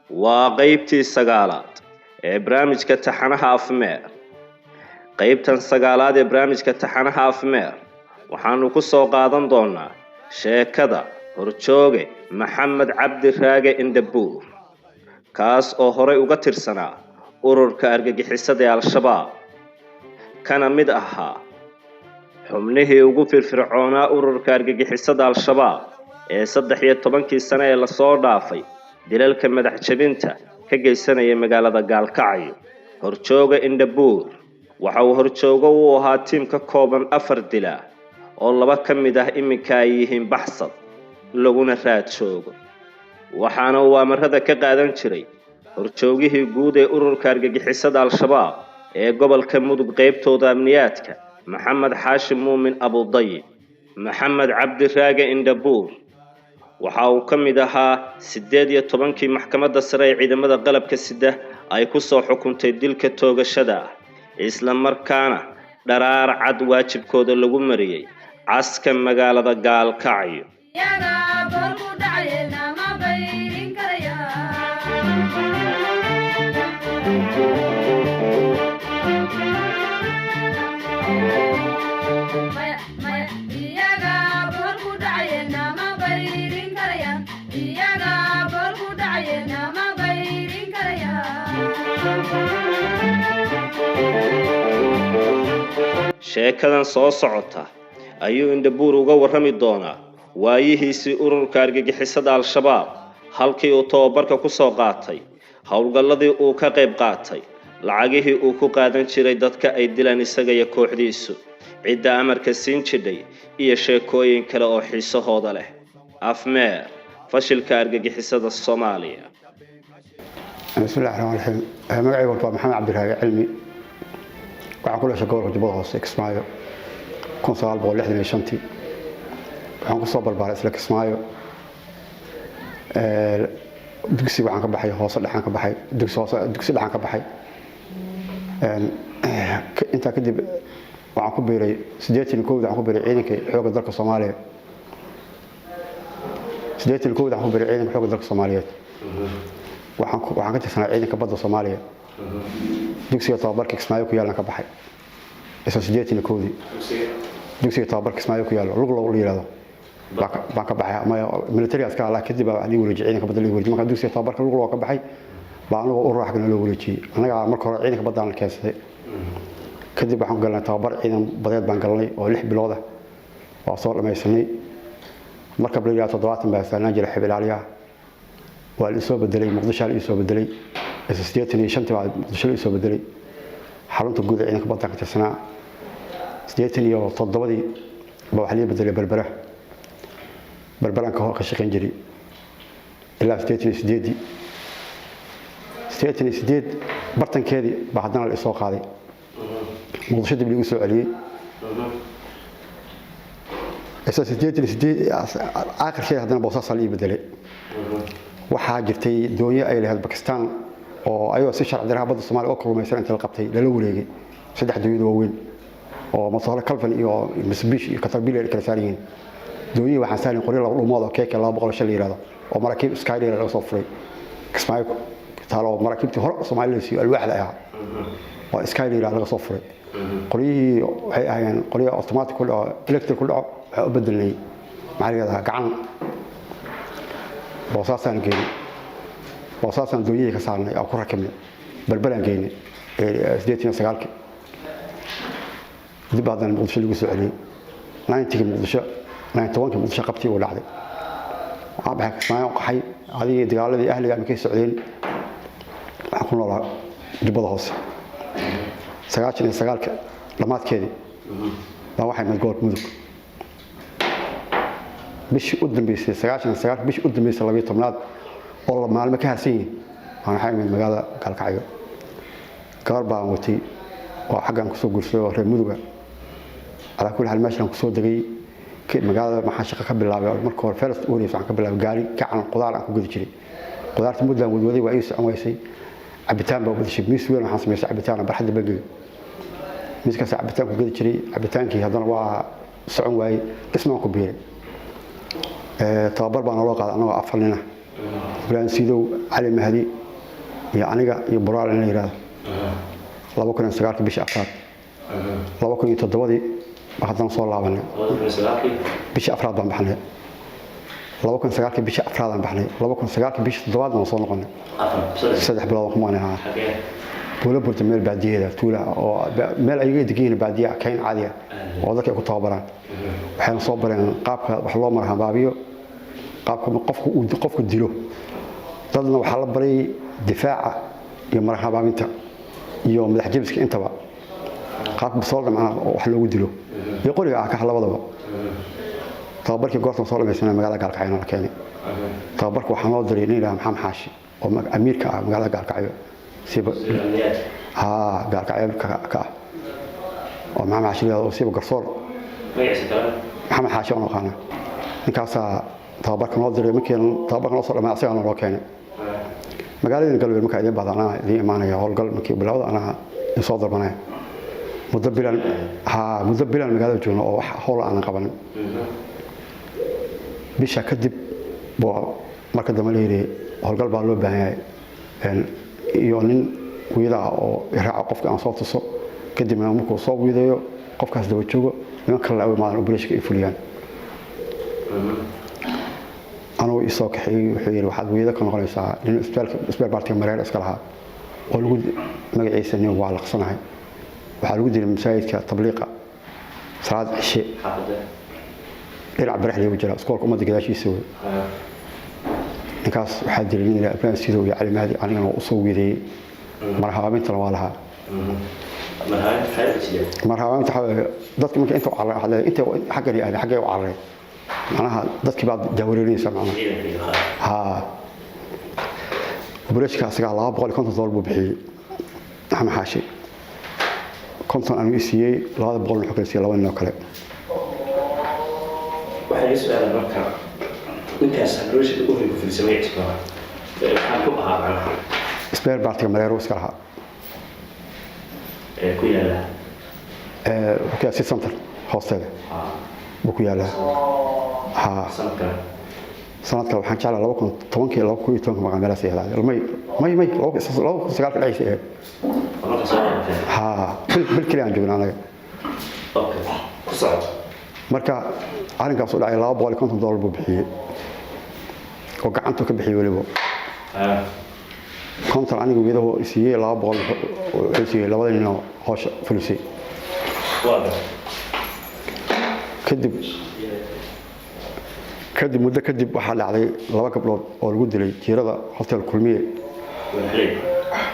waa qaybtii sagaalaad ee barnaamijka taxanaha afmeer. qaybtan sagaalaad ee barnaamijka taxanaha afmeer waxaanu ku soo qaadan doonaa sheekada horjooge maxamed cabdi raage indhabuur, kaas oo horey uga tirsanaa ururka argagixisada ee al-shabaab, kana mid ahaa xubnihii ugu firfircoonaa ururka argagixisada al-shabaab ee 13 sano ee lasoo dhaafay dilalka madax jabinta ka geysanaya magaalada Gaalkacyo. horjooge indhabuur waxa uu horjoogo u ahaa tiim ka kooban 4 dila oo 2 ka mid ah iminka ay yihiin baxsad laguna raad joogo, waxaana uu amarada ka qaadan jiray horjoogihii guud ee ururka argagixisada al-shabaab ee gobolka mudug qaybtooda amniyaadka maxamed xaashim muumin abudayib. maxamed cabdi raage indhabuur waxa uu ka mid ahaa 18 maxkamadda sare ee ciidamada qalabka sida ay ku soo xukuntay dilka toogashada ah, isla markaana dharaar cad waajibkooda lagu mariyay caska magaalada Gaalkacyo. sheekadan soo socota ayuu indhabuur uga warrami doonaa waayihiisii ururka argagixisada al-shabaab, halkii uu tababarka ku soo qaatay, howlgalladii uu ka qayb qaatay, lacagihii uu ku qaadan jiray dadka ay dilaan isaga iyo kooxdiisu, cidda amarka siin jidhay, iyo sheekooyin kale oo xiisahooda leh. afmeer fashilka argagixisada Soomaaliya. bismillaah ar-rahmaan ar-rahiim. magacaygu waa maxamed cabdi raage cilmi. waxaan ku dhashay gobolka Jubbada Hoose Kismaayo 1965. waxaan ku soo barbaaray isla Kismaayo. dugsi waxaan ka baxay hoose dhaxan ka baxay dugsi dhaxan ka baxay. inta kadib waxaan ku biiray 81 waxaan ku biiray ciidanka xoogga dalka Soomaaliya. 81 waxaan ku biiray ciidanka xoogga dalka Soomaaliyeed. waxaan ka tirsanaa ciidanka badda Soomaaliya. dugsiga tababarka Kismaayo ku yaalan ka baxay. isla 81 dugsiga tababarka Kismaayo ku yaalo lug loo yiraahdo baan ka baxay ama military aska la kadib aan wareejiyay ciidanka badda loo wareejiyay. marka dugsiga tababarka lug loo ka baxay baan anigu u raaxna loo wareejiyay. anaga marka hore ciidanka badda aan keensaday, kadib waxaan galnay tababar ciidan badeed baan galnay oo 6 bilood ah oo soo dhameysanay. marka bilaa 70 baa sanad jira xibilaaliya waa la soo bedelay Muqdisho la soo bedelay. 85 baa Muqdisho la soo bedelay xarunta guud ee ciidanka badda ka tirsanaa. 87 baa waxa la bedelay Berbera ka shaqeyn jiray ilaa 88 bartankeedii baa haddana la soo qaaday Muqdisho dib lagu soo celiyay. 88 aakhirkii haddana Boosaaso la bedelay. waxaa jirtay doonyo ay lahayd Pakistan oo ayuu si sharci darro badda Soomaaliya oo kulmaysan inta la qabtay lala wareegay 3 doonyo waaweyn oo Masala Calvin iyo Mitsubishi iyo Caterpillar kala saarayeen. doonyo waxaan saarin qori laba dhumood oo keeka 200 shil yiraahdo oo maraakiib Skyler laga soo furay Kismaayo taalo maraakiibtii hore Soomaaliya si alwaaxda ah oo Skyler laga soo furay. qoriyii waxay ahaayeen qori automatic oo electric ku dhaco waxa u bedelay maariga gacan. Boosaasan geeyay. Boosaasan doonyo ka saarnay oo ku rakibnay Berberaan geeyay 89 dib badan Muqdisho lagu soo celiyay. 90 Muqdisho 91 Muqdisho qabtay oo dhacday. waxaa Kismaayo qaxay adii dagaaladii ahliga markay socdeen. waxaan ku noolaa Jubbada Hoose 99 dhamaadkeedii baa waxay mid goor mudug bishii u dambeysay 99 bishii u dambeysay 12 oo maalmo ka harsan yihiin aan xaymid magaalada Gaalkacyo. gaar baan watay oo xaggan ku soo guursaday oo reer muduga ala kulli hal meeshan ku soo dagay magaalada maxaa shaqo ka bilaabay markii hore first oris aan ka bilaabay gaari gacan qudaar aan ku gudi jiray. qudaarta muddo aan wadwaday waa ay samaysay cabitaan baa wadashay miis weyn waxaan sameeyay cabitaan barxadda bagiga. miiskaas cabitaan ku gudi jiray cabitaankii haddana waa socon waayay dhismaan ku biiray tababar baan loo qaaday anagoo 4 nin ah Ibrahim Sidow Ali Mahdi iyo aniga iyo Buraal in la yiraahdo 2009 bishii afraad 2007 waxaan soo laabanay bishii afraad baan baxnay 2009 bishii afraad aan baxnay 2009 bishii toddobaad baan soo noqonay 3 bilood kuma aanay wala burta meel baadiyeeda tuula oo meel ayaga degiina baadiya kayn caadi ah oo dadka ku tababaraan waxaan soo bareen qaabka wax loo marhaa baabiyo qaabka qofku dilo dadna waxa la baray difaaca iyo marhaa baabinta iyo madax jabiska intaba qaabka soo dhamana wax loogu dilo iyo qoriga ah ka labadaba tababarkii goortan soo dhameysana magaalada Gaalkacyo la keenay tababarku waxaan loo diray nin Maxamed Xaashi oo amiirka ah magaalada Gaalkacyo سيب قال كعيب كا ومعه عشرة وسيب قرصور محمد حاشا ونقانا نكاسا طابق ناظر يمكن طابق ناصر ما أصير أنا روكاني مقالي قالوا المكان يبى بعض أنا ذي إيمانه يا هول قال مكي بلاود أنا يصادر بناه مدبلا مقالي جونا أو هول أنا قبل بيش كذب بو مركز ماليري هول قال بالو بهاي iyo nin wiida oo iraaca qofka aan soo tuso kadibna markuu soo wiidayo qofkaas daba joogo nimanka la awmaadaan operation ay fuliyaan anoo isoo kaxay wuxuu yiri waxaad wiida ka noqonaysaa in isbitaal baartiga mareer iska lahaa oo lagu magaciisa nin waa laqsanahay waxa lagu diray masaajidka tabliiqa salaad cishe dhinac baraxley u jira iskoolka umada gadaashiisa way ninkaas waxaa diray nin Ibrahim Sidow iyo Ali Mahdi anigana oo soo wiiday marhaabinta waa lahaa marhaabinta dadka markay inta carray inta xaqani ah xaqay u carray macnaha dadkii baad jawaarinaysa macnaha ha burashka asaga $250 buu bixiyay Maxamed Xaashi konton aan siiyay $200 wuxuu ka siiyay laba nin oo kale waxay isbaaran markaa intaas hadooshada u heli ku filsamay isbaa waxaan ku ahaa isbeer baartiga mareero iska lahaa ku yaala wuxuu si center hoosteeda buu ku yaala sanadka waxaan jeclaa 2010 maqan meelaha seexdaa may 2009 dhacaysa bil kale aan joognaa anaga okay ku socod marka arrinkaas u dhacay $250 buu bixiyay oo gacanta ka bixiyay waliba konton anigu wiidaho siiyay $200 oo siiyay labada nin oo hoosh fulisay kadib muddo kadib waxaa dhacday laba gabdhood oo lagu dilay jiirada hotel kulmiye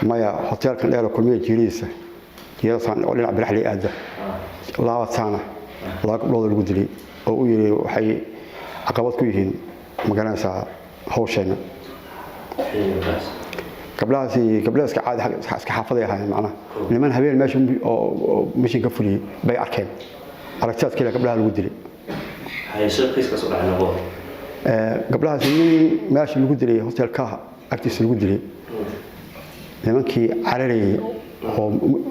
maya hotelkan dheer kulmiye jiiriisa jiirada saan oo dhinac baraxley aada laba saana laba gabdhood lagu dilay oo u yiri waxay caqabad ku yihiin magaranaysa hawsheena gabdhahaas ka caadi iska xaafaday ahaayeen macnaha niman habeen meesha oo mishin ka fuliyay bay arkeen aragtidaas kale gabdhaha lagu dilay hayso qiiska soo dhacay gabdhahaas meesha lagu dilay hotelka agtiisa lagu dilay nimankii cararayay oo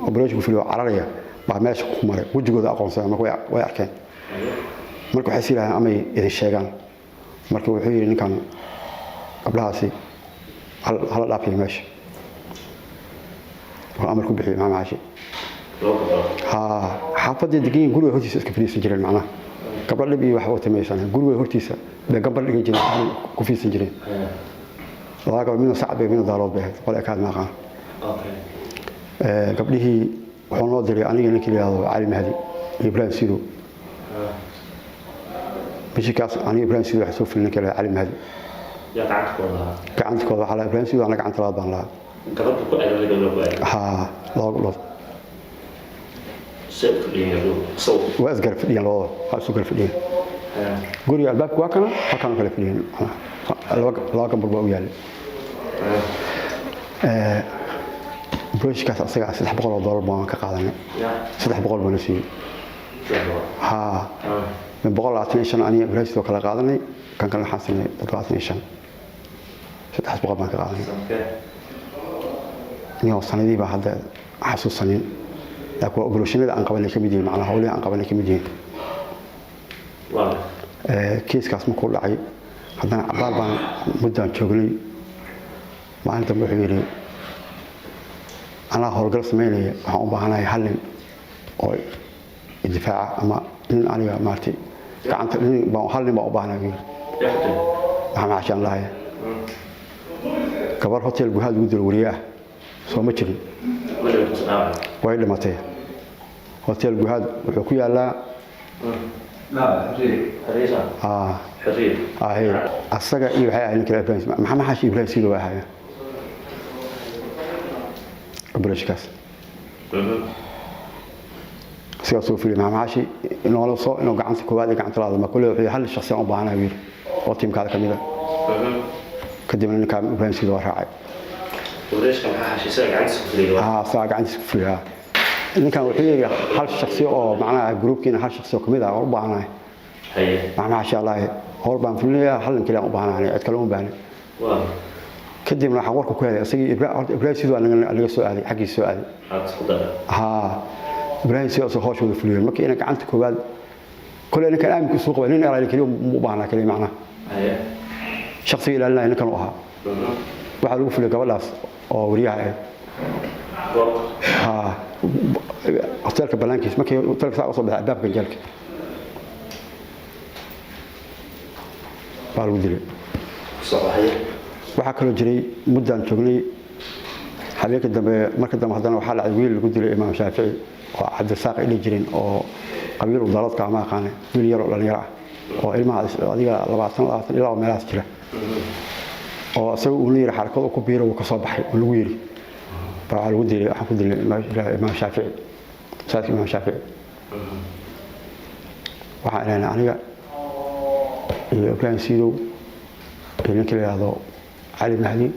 operation fuliyo cararaya baa meesha ku maray wajigooda aqoonsan markay way arkeen markay waxay siiyaan ama idin sheegaan markii wuxuu yiri ninkan gabdhahaasi hal dhaafay meesha waa amar ku bixiyay Maxamed Xaashi xaafadii degan guriga hortiisa iska fadhiisan jireen macnaha gabadha dhib iyo wax u tameeysan guriga hortiisa bay gabar dhigan jireen ku fiisan jireen laaga min sacad bay min daalood bay qolay ka maqan gabdhihii wuxuu noo diray aniga ninkii yiraahdo Ali Mahdi Ibrahim Sidow bishikaas aniga Ibrahim Sidow waxa soo filin kale Ali Mahdi يا قعدت كذا على فرنسي وأنا قعدت لا بان لا قربت كل أجل ولا ها لا سوق اللي سوق وأسقر في الدين لا أسقر في الدين قولي الباب كواكنا فكانوا كله في الدين لا كم بربع وياه بروش كاس أسقر $600 بانك قاعدنا $600 بنسي ها من بقول عشان أنا بريست وكلا قاعدني كان حاسني تطلعتنيشان saddex boqol baan ka qaadanay iyo sanadii baa hadda xasuusanin laakiin operation-ada aan qabanay kamid yihiin macnaha hawlaha aan qabanay kamid yihiin kiiskaas markuu dhacay haddana cabaal baan muddaan joognay maalinta wuxuu yidhi anaa howlgal samaynaya waxaan u baahanahay hal nin oo difaaca ama nin aniga maartay gacanta hal nin baan u baahanahay waxaan maashaan lahay gabar hotel guhaad ugu dilo wariye ah soo ma jirin way dhimatay hotel guhaad wuxuu ku yaalaa asaga iyo waxay ahayd ninkii Ibrahim maxamed xaashi Ibrahim sidoo ahaayeen برشكاس. سياسو في المعاشي إنه لو صار إنه قعنت كوادي قعنت هذا ما كله في حل الشخصية أبغانا وير وتيم كذا كمية كدي من كام إبراهيم سيدو راعي. وليش كان حاشي ساق عن سفرية؟ ساق عن سفرية. إن كان وحي حل الشخصية أو معنا جروب كنا حل الشخصية كمية أبغانا. هي. مع شاء الله هو بان فيليا حل كلام أبغانا يعني أتكلمون باني. كدي من حوارك كذا سي إبراهيم سيدو أنا سؤالي حقي سؤالي. إبراهيم سيدو خوش وذي فلوير ما كأنك عنت كواد كل إنك الآن كسوق وين أرى لك اليوم مبانا كلي معنا. شخصية لا إنك نوها. واحد يقول لك ولا أو رياء. أختارك بلانكيس ما كي أختارك ساعة أصلا باب جالك. قالوا دليل. صحيح. waxaa kaloo jiray muddaan joognay habeenka dambe marka dambe haddana waxaa la wiil lagu dilay imaam shaafici oo cabdisaaq ilay jireen oo qabiil u daladka ama aqaane wiil yar oo dhalinyaro ah oo ilmaha adiga 20 ilaa meelahaas jira oo asaga uu leeyahay xarakada ku biiro uu ka soo baxay oo lagu yiri baa lagu dilay waxaan ku dilay imaam shaafici saadka imaam shaafici waxaa ilaahay aniga iyo Ibrahim Sidow ninka la yiraahdo علي مهدي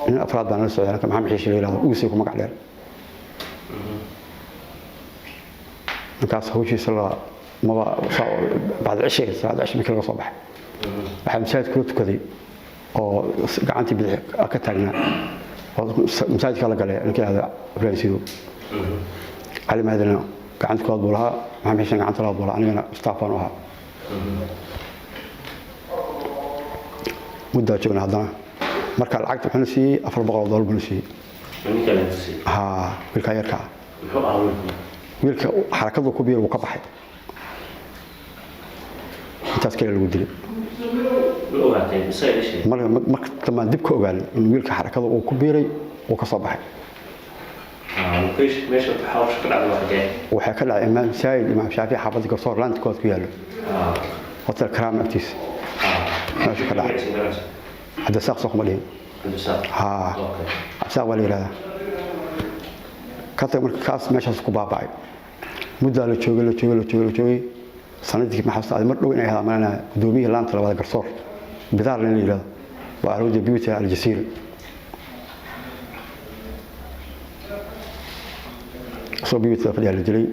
من أفراد بان السعودية كم هم حيش ليلة ويسيكم مقع ليل نكاس هو شيء صار ما بعد العشاء بعد العشاء مثل الصباح أحد مساعد كروت كذي أو قعنتي بأكترنا مساعد كلا قال لي هذا إبراهيم سيدو علي مهدي أنا قعنت كلا بولها ما هم حيش قعنت كلا بولها أنا استعفانوها مدة جونا هذا مركز العقد وحنا سي $400 بنسي. من كلام سي. بالكايركا. ويلك حركته كبيرة وكبحت. تذكر الودري. وقعتين بس أي شيء. ما لما دبك قال إن ويلك حركته كبيرة وكصبحت. مش بحاول شكل على واحد. وحكى على إمام سعيد الإمام شافعي حافظ قصور لاند كود كيالو. وتر كرام أكتيس. ماشي كلا هذا ساق سوق مليين ساق ولي هذا كاتب مركز ماشي سوق باباي مدة لو سندك ما حصل مرة وين هذا معنا دومي لان ترى هذا قصور بدار لنا هذا وعروض بيوت على الجزيرة صو بيوت في الجزيرة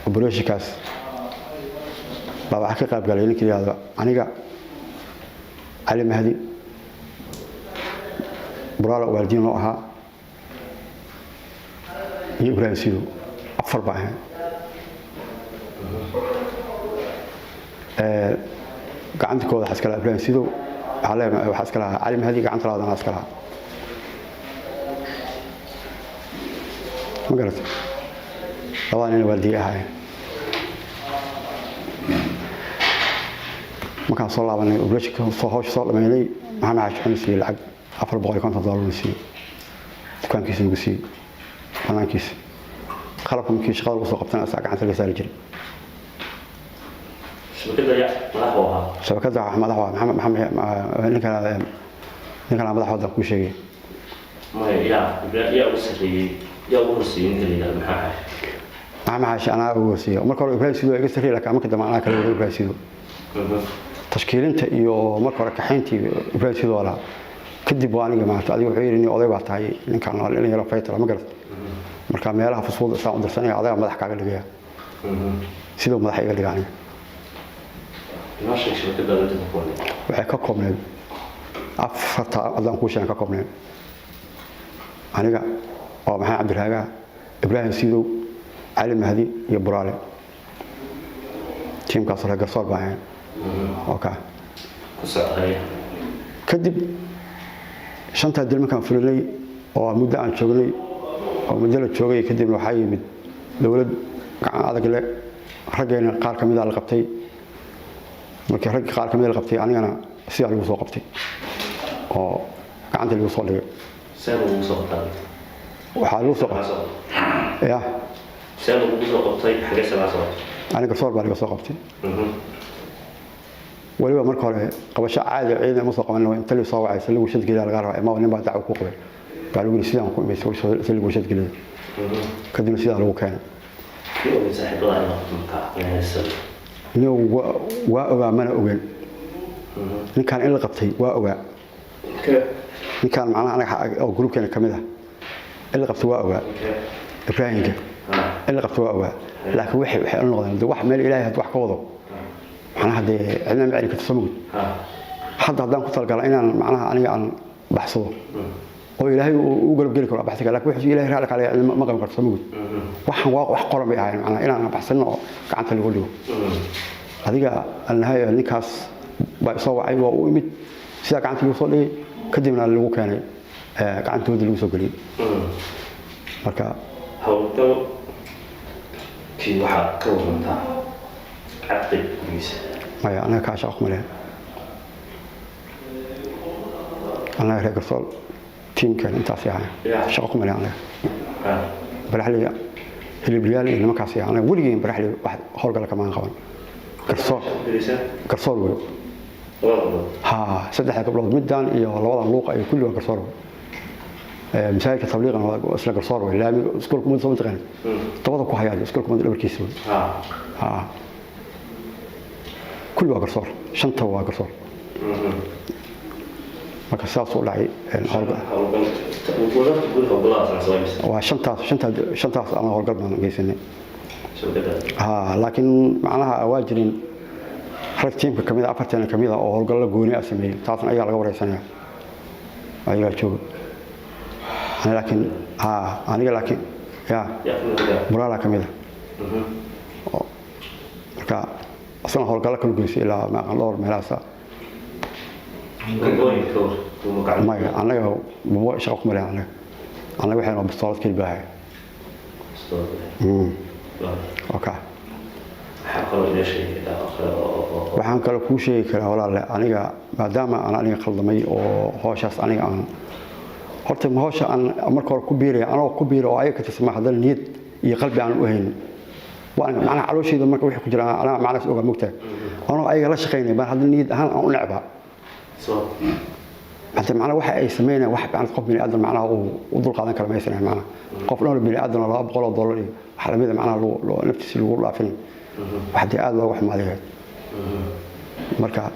وبروش كاس بابا حقيقة قال لي كذا هذا أنا علي مهدي برا والدين لها إبراهيم سيدو أفر بعه قعدت كذا حسكلا إبراهيم سيدو على حسكلا علي مهدي قعدت هذا حسكلا ما قلت طبعا أنا والدي هاي ما كان صلى على وبلاش كان صهاش صار لما يلي ما عم عايش نسي العقد $400 نسي كان كيس نسي أنا كيس خلقهم كيس شغال وسوقتنا ساعة عن ثلاثة رجال شبكة يا مدحوها شبكة محمد نكال مدحوها ده كل شيء ما يا وسري يا ورسي أنت اللي ما عايش أنا ورسي وما كانوا إبراهيم سيدو يقصر لك ما كده معنا كلام إبراهيم سيدو تشكيلنت iyo marka hore kaxayntii Ibrahim Sido wala kadib waan iga maartay adigu wuxuu yiri oday baa tahay ninkan la yaro faytara ma garad marka meelaha fusuud saan darsanay adaa madax kaaga dhigaya sidoo madax iga dhigaanay ناشئ شبكة دولة الحكومة waxay ka koobneed afarta adan ku sheegan ka koobneed aniga oo maxay Cabdiraaga Ibrahim Sido Ali Mahdi iyo Buraale teamkaas la garsoor baahan okay ku socday kadib shanta dil markaan fulinay oo muddo aan joognay oo muddo la joogay kadib waxaa yimid dawlad gacan adag leh raggeena qaar kamid ah la qabtay markii rag qaar kamid ah la qabtay anigana si aan ugu soo qabtay oo gacanta lagu soo dhigay saan ugu soo qabtay waxaa lagu soo qabtay ya saan ugu soo qabtay xagee sabaa soo aniga soo baa laga soo qabtay waliba marka hore qabasho caadi ciidan ma soo qaban inta la soo wacay lagu shad geliya laga rabaa ma nin baa dacwo ku qabay baa lagu sidaan ku imeysay lagu shad geliya kadib sidaan lagu keenay iyo saaxiibada ay noqotay inuu waa ogaa mana ogaan ninkan in la qabtay waa ogaa ninkan macnaha anaga oo groupkeena kamid ah in la qabtay waa ogaa ibraahimka in la qabtay waa ogaa laakiin waxay u noqdeen wax meel ilaahay had wax ka wado macnaha de cidna ma cilka tasawuf hadda hadaan ku talgalay inaan macnaha aniga aan baxsado oo ilaahay uu garab gali karo baxsiga laakiin wuxuu ilaahay raali kale ma qaban karto tasawuf waxan waa wax qoran bay ahayn macnaha inaan baxsano gacanta lagu dhigo adiga annahay ninkaas baa soo wacay waa u imid sida gacanta lagu soo dhigay kadibna lagu keenay gacantooda lagu soo galiyay marka hawlgal kii waxa ka warantaa عقد كويس. ما أنا كاش أخو مليه. أنا هيك رسول تيم كان أنت فيها. شاق مليه أنا. برحلي اللي بريالي اللي ما كاسي أنا ولي برحلي واحد خارج لك كمان خوان. كرسول ويو. ها سدح قبل مدان إيه والله والله لوق أي كله كرسول. مسائل كتبليغ أنا أصلا كرسول ولا سكول كمان صوت غني. توضح كحياة سكول كمان دبر كيسون. ها. كل واقع صار شنطة واقع صار ما كساس ولا عي هرجع وقدرت تقولها بلاص على سويس وشنطة أنا هرجع من جيسني لكن معناها أواجرين حركة تيم كمية أفرتنا كمية أو هرجع له جوني أسمي تعرفون أي على قبر سنة أي شو أنا لكن أنا لكن يا برا كمية مركا أصلاً هالقلق كل جزء إلى ما الله مهلاسة. ما أنا بمو شاق مري أنا وحنا بستارت كل باهي. أوكي. حقول ليش وحنا كل كل شيء كلا ولا لا أنا ما دام أنا خلدمي أو هاشاس أنا هرت ما هاش أنا أمرك كبيرة أنا كبيرة أو أي كتسمع هذا النيت يقلبي عن وهين. وأنا على شيء لما كنت كجرا أنا مع نفسي أوقات مكتئب أنا أي لا شقيني بس هذا النيد أنا ألعبها حتى معنا واحد أي سمينا واحد عن قف بني آدم معنا وضل قاعدين كلام يسمع معنا قف لون بني آدم الله بقول الضلالي حلا ميدا معنا لو نفسي اللي يقول فين واحد آدم واحد ما عليه مركا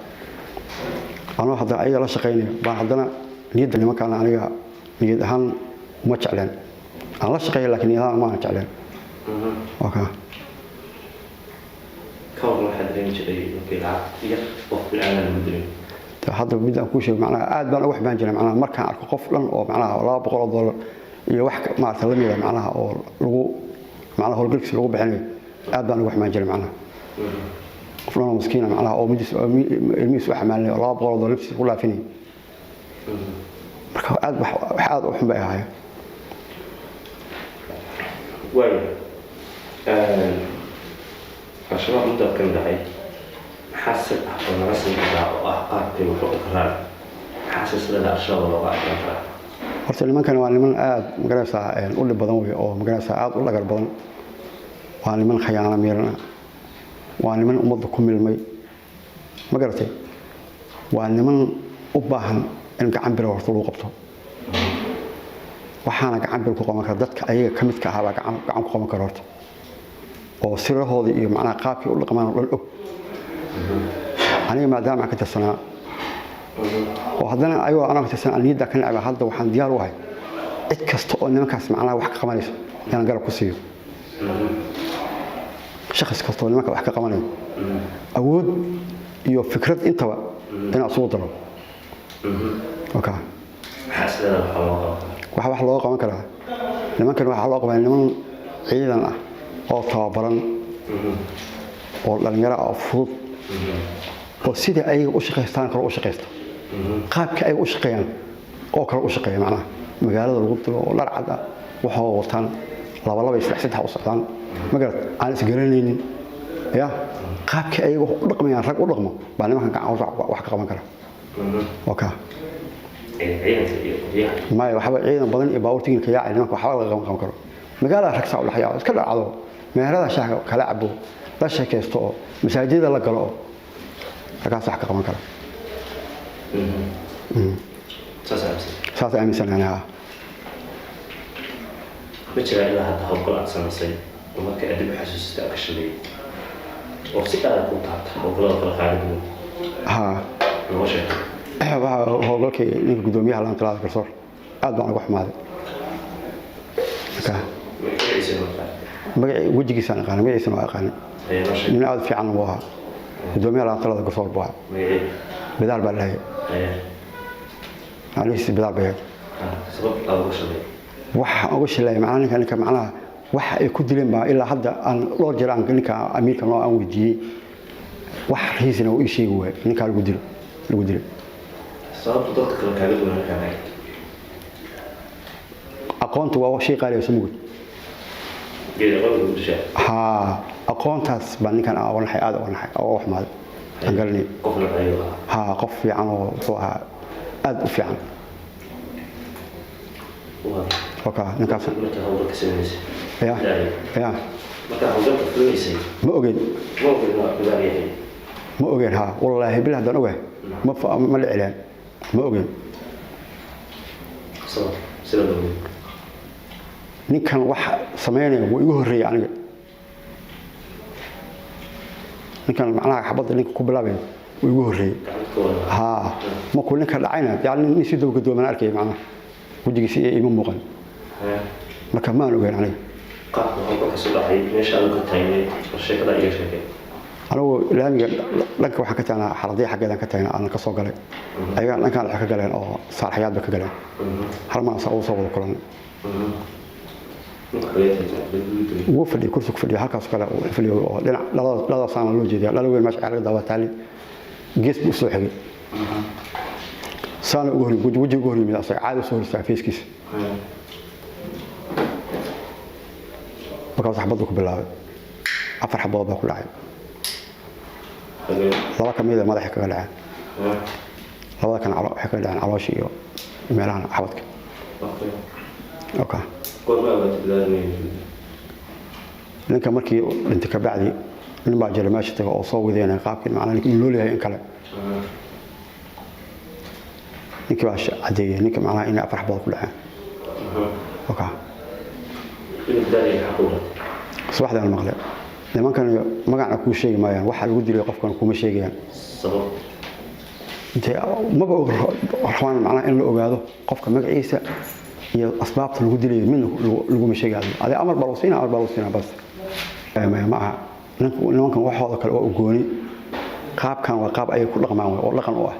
أنا هذا أي لا شقيني بس هذا نيد اللي ما كان أنا نيد هم ما تعلن أنا لا شقي لكن نيد ما تعلن أوكي كون واحد رينجري وكيلعب وقت العمل المدري هذا بدأ كل شيء معناها بان واحد بان جرى معناها مركان أركو قفلا أو معناها لا بقول الضل يوحك مع تلميذ معناها أو لو معناها هو الجلس لو بحني بان واحد بان جرى معناها قفلا مسكينة معناها أو مجلس الميس واحد معناها لا بقول الضل لبس كلها فيني مركان واحد وحن بقى هاي وين الشباب مدة كم دعي حاسب أنا رسم أحقاقي وفقران حاسس لنا الشباب لو قاعد كفر horta nimankan waa niman aad magaraysaa u dhib badan way oo magaraysaa aad u lagar badan waa niman khiyaano meelna waa niman ummadda ku milmay magaratay waa niman u baahan in gacan bir horta lagu qabto waxaana gacan bir ku qaban kara dadka ayaga ka midka ah gacan ku qaban kara horta oo sirahooda iyo macnaha qaabkii u dhaqmaan oo og aniga maadaama ka tirsanaa oo haddana ayuu ana ka tirsan aniyada kan lacaba hadda waxaan diyaar u ahay cid kasta oo nimankaas macnaha wax ka qabanayso inaan garab ku siiyo shakhs kasta oo nimanka wax ka qabanayo awood iyo fikrad intaba inaan soo daro okay حاسس wax loo qaban karaa nimankan waxa loo qaban niman ciidan ah oo tababaran oo dhalinyaro ah fudud oo sida ay u shaqeystaan kale u shaqeysto qaabka ay u shaqeeyaan oo kale u shaqeeya macnaha magaalada lagu dilo oo dhar cad ah waxa wataan laba saddex u socdaan magarad aan isgaranaynin ya qaabka ay u dhaqmayaan rag u dhaqmo baa nimankan gacan wax ka qaban kara okay ما يحب عيدا بدن يباوتين كياعي لما كحاول قام كرو مقالة ركسة ولا حياة كل عضو ما هذا شاك كلاعبه لا شك يستوى مساجد لا قالوا ركاسة حق قام كرو ساس أمي سنة أنا بتشرح لها هذا هو كل أحسن شيء وما كأدب حسوس تأكشلي وفسك على كل تعب وكل خارج ها نوشة هو قالك إنك قدوميها لان ثلاثة كسر عاد بان أقوى حماده مقعي وجهي سنة قانا مقعي سنة قانا من عاد في عنه بوها قدوميها لان ثلاثة كسر بوها بدار بالله عليس بدار بيه سبب أول شيء waxa ugu shilay macnaheedu macnaha waxa ay ku dileen ba ilaa hadda aan loo jiraan ninka amiirka noo aan weydiiyay wax riisna uu sheegay way ninka lagu dilo sababta dadka kale kala duwan kana aqoontu waa shay qaali ah samugud ha aqoontaas baan ninkan aan waxay aad oo wax maad aan galnay qofna ayo ha qof fiican oo soo aad u fiican وكا نكاس يا ما أوجد ها والله بالله ده نوه ما الإعلان ما أوجد نكان واحد سمعني ويهري يعني نكان معناها حبض نك كوبلابين ويهري ها ما كل نكان عينه يعني نسيت وجدوا من أركي معنا وجهي سي إيمان مقن ما كمان وين عليه قاعد هو كسر حي ليش أنا كنت هيني الشيء كذا إيش هيك أنا لأن لك وحكيت أنا حرضي حاجة أنا كنت أنا كسر قلي أيوة أنا كان الحكي قلي أو صار حياة بك قلي حرام صور كلنا وفدي كرسي فدي هكذا سكلا فدي لا صار له جديد لا وين ماشي على دواء تالي جسم مسوحي سان وجه قهري من أصلا عادة صور فيس كيس بقى صاحبتك بالله أفرح بابا كل عام الله كم إذا ما ضحك ولا عام الله كان على حكى عن على شيء ميلان حبتك أوكي لأنك مركي أنت كبعدي من بعد جرماشة أو صوّد ذينا قابل معنا نقول هاي إنكلا نك باش عادية نك معناها إني أفرح بابا كل عام أوكي صباح ذا المغرب لما كان ما قاعد أكون شيء ما يعني واحد ودي لي قف كان أكون شيء يعني أنت ما بقول رحمن معناه إنه أجاده قف كان مقعيسة هي أسباب الودي لي منه لقوم شيء يعني هذا أمر بلوسينا بس ما مع لما كان واحد هذا كان أقولي قاب كان وقاب أي كل رقم ولا كان واحد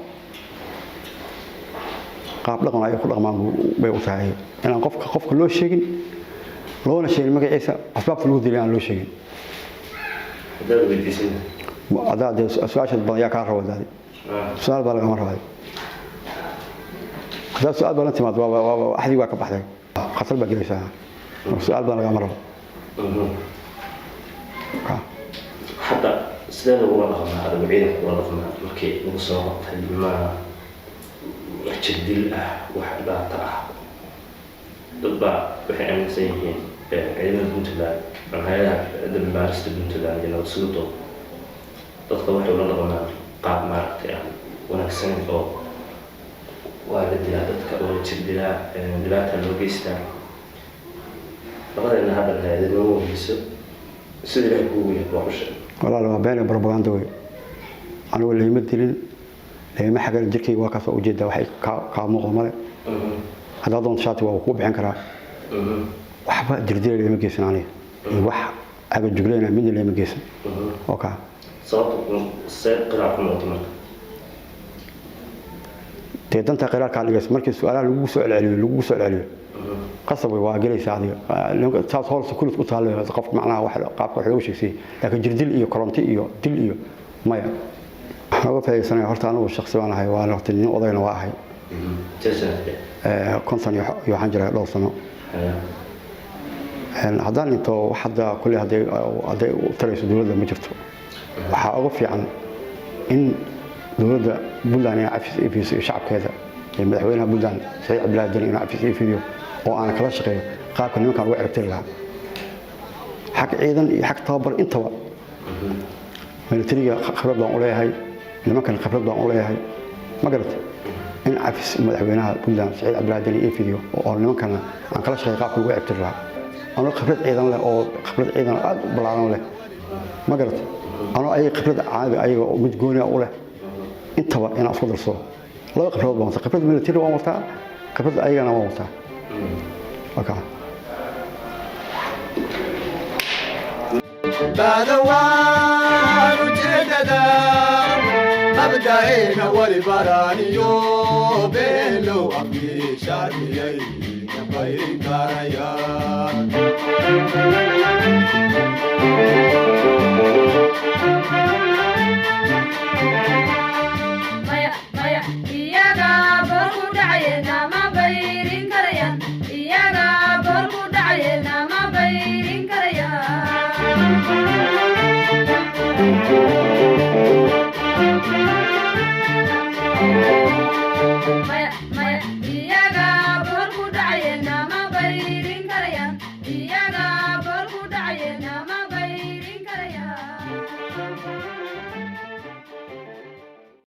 قاب لقنا أي كل رقم بيوتاعي أنا قف كله شيء لو أنا شيء مقعيسة أسباب الودي لي أنا لو شيء هذا السؤال شد بيا كاره هذا سؤال بالغ مرة هذا السؤال بالغ أنت ما أحد يواقع بحثك خطر بجلس سؤال بالغ مرة حتى سلالة والله هذا بعيد والله ما مكي وصل ما تجديل واحد ترى ضبع بحين سيئين علم البنتلان هذا دم بارست البنتلان جل وسلطه تطلع حول الله قاب مارك يعني ونكسن أو والدلاتك أو تجدلا دلات اللوجيستا فقد أن هذا النوع سيد الحكومة وحش والله لو بين بروباغندا أنا ولا يمثلين لما حاجة الجركي واقف وجد واحد كامو ماله هذا ضمن شاطئ وهو بعين كراه waxba dirdir leema geesanaanay wax aga jugleena mid leema geesan okay sababtu seed qiraar ku noqdo marka teedanta qiraar ka dhigas markii su'aalaha lagu soo celceliyo qasab way waa galaysaa adiga taas hoos kullu ku taalo qof macnaha wax qaabka wax loo sheegay laakiin jirdil iyo koronti iyo dil iyo maya أنا فايسنا هرتا أنا والشخص أنا هاي وأنا وقت اللي وضعنا واحد كنت أنا يوحنجر لو سنة هذان أنتوا حدا كل هذا ترى دولة ما جرتوا وحأوقف عن إن دولة بلدان يعرف في شعب كذا مدحوينها بلدان سيء بلاد دنيا يعرف في فيديو وأنا كلا شقي قال كل مكان وعرفت لها حق أيضا حق طابر أنت من تريجا خبرة أولياء هاي لما كان خبرة أولياء هاي ما قلت إن عفس مدحوينها بلدان سيء بلاد دنيا فيديو وأنا كان أنا كلا شقي قال كل وعرفت لها أنا خبرة أيضا له أو خبرة أيضا بلعنا له ما قلت أنا أي خبرة عادي أي متجونة أوله أنت أنا أفضل صور لا خبرة بموت خبرة من التيرو وموتها خبرة أي أنا وموتها أوكي بدوان جددا مبدئين والبرانيو بيلو أبي شاديي نبي كاريا maya iyaga barku dhacayna ma bayrin karayaan iyaga barku dhacayna ma bayrin karayaan